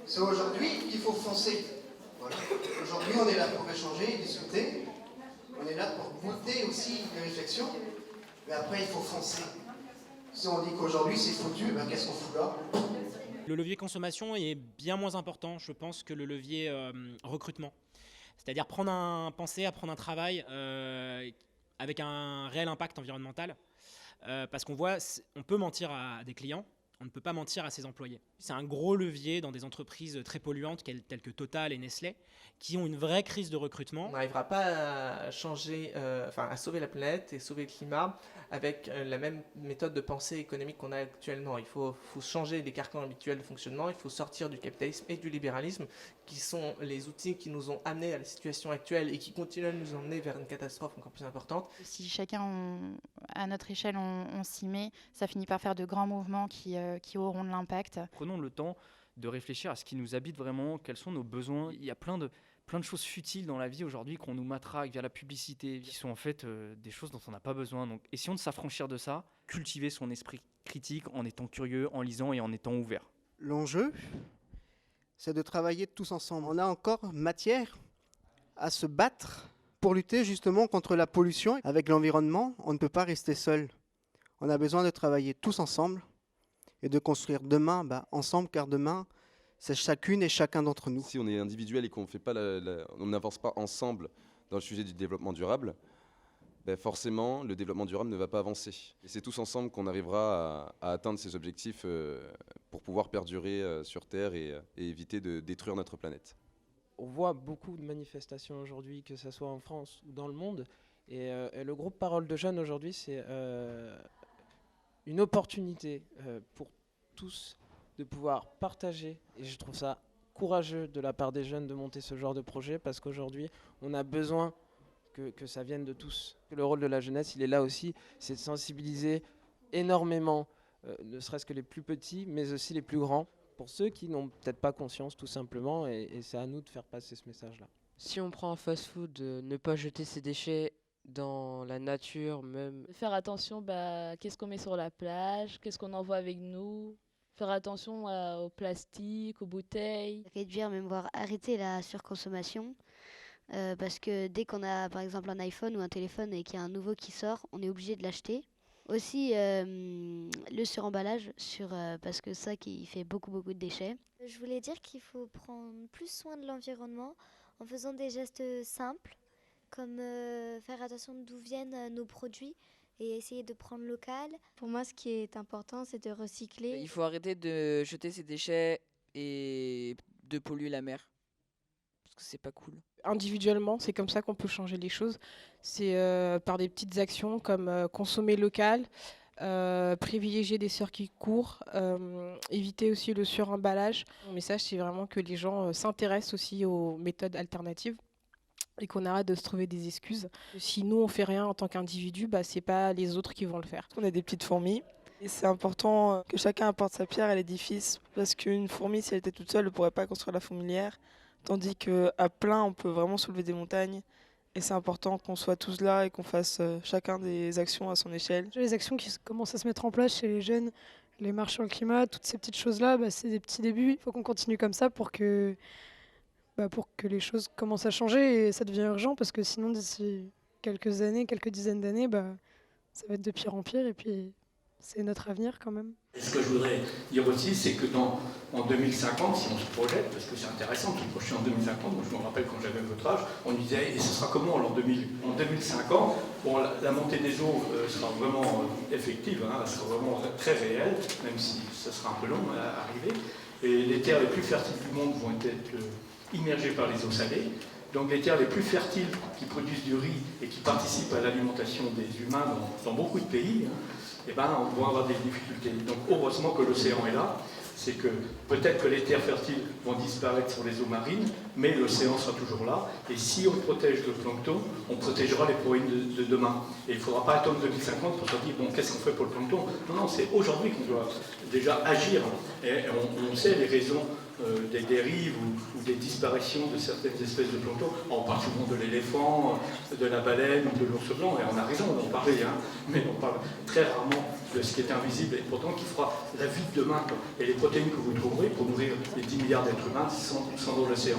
C'est aujourd'hui qu'il faut foncer. Voilà. Aujourd'hui, on est là pour échanger, discuter. On est là pour goûter aussi les réflexions. Mais après, il faut foncer. Si on dit qu'aujourd'hui c'est foutu, ben qu'est-ce qu'on fout là? Le levier consommation est bien moins important, je pense, que le levier recrutement. C'est-à-dire penser à prendre un travail avec un réel impact environnemental. Parce on peut mentir à des clients, on ne peut pas mentir à ses employés. C'est un gros levier dans des entreprises très polluantes telles que Total et Nestlé, qui ont une vraie crise de recrutement. On n'arrivera pas à changer, à sauver la planète et sauver le climat avec la même méthode de pensée économique qu'on a actuellement. Il faut changer les carcans habituels de fonctionnement, il faut sortir du capitalisme et du libéralisme, qui sont les outils qui nous ont amenés à la situation actuelle et qui continuent à nous emmener vers une catastrophe encore plus importante. Si chacun, à notre échelle, on s'y met, ça finit par faire de grands mouvements qui auront de l'impact. Prenons le temps de réfléchir à ce qui nous habite vraiment, quels sont nos besoins. Il y a plein de choses futiles dans la vie aujourd'hui qu'on nous matraque via la publicité, qui sont en fait des choses dont on n'a pas besoin. Donc essayons de s'affranchir de ça, cultiver son esprit critique en étant curieux, en lisant et en étant ouvert. L'enjeu, c'est de travailler tous ensemble. On a encore matière à se battre pour lutter justement contre la pollution. Avec l'environnement, on ne peut pas rester seul. On a besoin de travailler tous ensemble et de construire demain ensemble, car demain, c'est chacune et chacun d'entre nous. Si on est individuel et qu'on on n'avance pas ensemble dans le sujet du développement durable, forcément, le développement durable ne va pas avancer. Et c'est tous ensemble qu'on arrivera à atteindre ces objectifs pour pouvoir perdurer sur Terre et éviter de détruire notre planète. On voit beaucoup de manifestations aujourd'hui, que ce soit en France ou dans le monde. Et le groupe Parole de Jeunes aujourd'hui, c'est une opportunité pour tous de pouvoir partager. Et je trouve ça courageux de la part des jeunes de monter ce genre de projet, parce qu'aujourd'hui, on a besoin que ça vienne de tous. Le rôle de la jeunesse, il est là aussi, c'est de sensibiliser énormément, ne serait-ce que les plus petits, mais aussi les plus grands, pour ceux qui n'ont peut-être pas conscience tout simplement, et c'est à nous de faire passer ce message-là. Si on prend un fast-food, ne pas jeter ses déchets dans la nature même. Faire attention, qu'est-ce qu'on met sur la plage, qu'est-ce qu'on envoie avec nous. Faire attention au plastique, aux bouteilles. Réduire, même voire arrêter la surconsommation. Parce que dès qu'on a par exemple un iPhone ou un téléphone et qu'il y a un nouveau qui sort, on est obligé de l'acheter. Aussi le suremballage, parce que ça qui fait beaucoup de déchets. Je voulais dire qu'il faut prendre plus soin de l'environnement en faisant des gestes simples, comme faire attention d'où viennent nos produits et essayer de prendre local. Pour moi, ce qui est important, c'est de recycler. Il faut arrêter de jeter ses déchets et de polluer la mer, parce que c'est pas cool. Individuellement, c'est comme ça qu'on peut changer les choses. C'est par des petites actions comme consommer local, privilégier des circuits courts, éviter aussi le suremballage. Mon message, c'est vraiment que les gens s'intéressent aussi aux méthodes alternatives et qu'on arrête de se trouver des excuses. Si nous, on fait rien en tant qu'individu, c'est pas les autres qui vont le faire. On est des petites fourmis. Et c'est important que chacun apporte sa pierre à l'édifice, parce qu'une fourmi, si elle était toute seule, elle ne pourrait pas construire la fourmilière. Tandis qu'à plein, on peut vraiment soulever des montagnes. Et c'est important qu'on soit tous là et qu'on fasse chacun des actions à son échelle. Les actions qui commencent à se mettre en place chez les jeunes, les marches sur le climat, toutes ces petites choses-là, c'est des petits débuts. Il faut qu'on continue comme ça pour que les choses commencent à changer. Et ça devient urgent, parce que sinon, d'ici quelques années, quelques dizaines d'années, ça va être de pire en pire. Et puis, c'est notre avenir quand même. Et ce que je voudrais dire aussi, c'est que en 2050, si on se projette, parce que c'est intéressant de se projeter en 2050, moi je me rappelle quand j'avais votre âge, on disait, et ce sera comment en 2050 ? Bon, la montée des eaux sera vraiment effective, elle sera vraiment très réelle, même si ça sera un peu long à arriver. Et les terres les plus fertiles du monde vont être immergées par les eaux salées. Donc les terres les plus fertiles qui produisent du riz et qui participent à l'alimentation des humains dans beaucoup de pays, on va avoir des difficultés. Donc heureusement que l'océan est là, c'est que peut-être que les terres fertiles vont disparaître sur les eaux marines, mais l'océan sera toujours là. Et si on protège le plancton, on protégera les protéines de demain. Et il ne faudra pas attendre 2050 pour se dire, qu'est-ce qu'on fait pour le plancton ? Non, c'est aujourd'hui qu'on doit déjà agir. Et on sait les raisons des dérives ou des disparitions de certaines espèces de plancton. On parle souvent de l'éléphant, de la baleine ou de l'ours blanc, et on a raison d'en parler, mais on parle très rarement de ce qui est invisible et pourtant qui fera la vie de demain. Et les protéines que vous trouverez pour nourrir les 10 milliards d'êtres humains sont dans l'océan.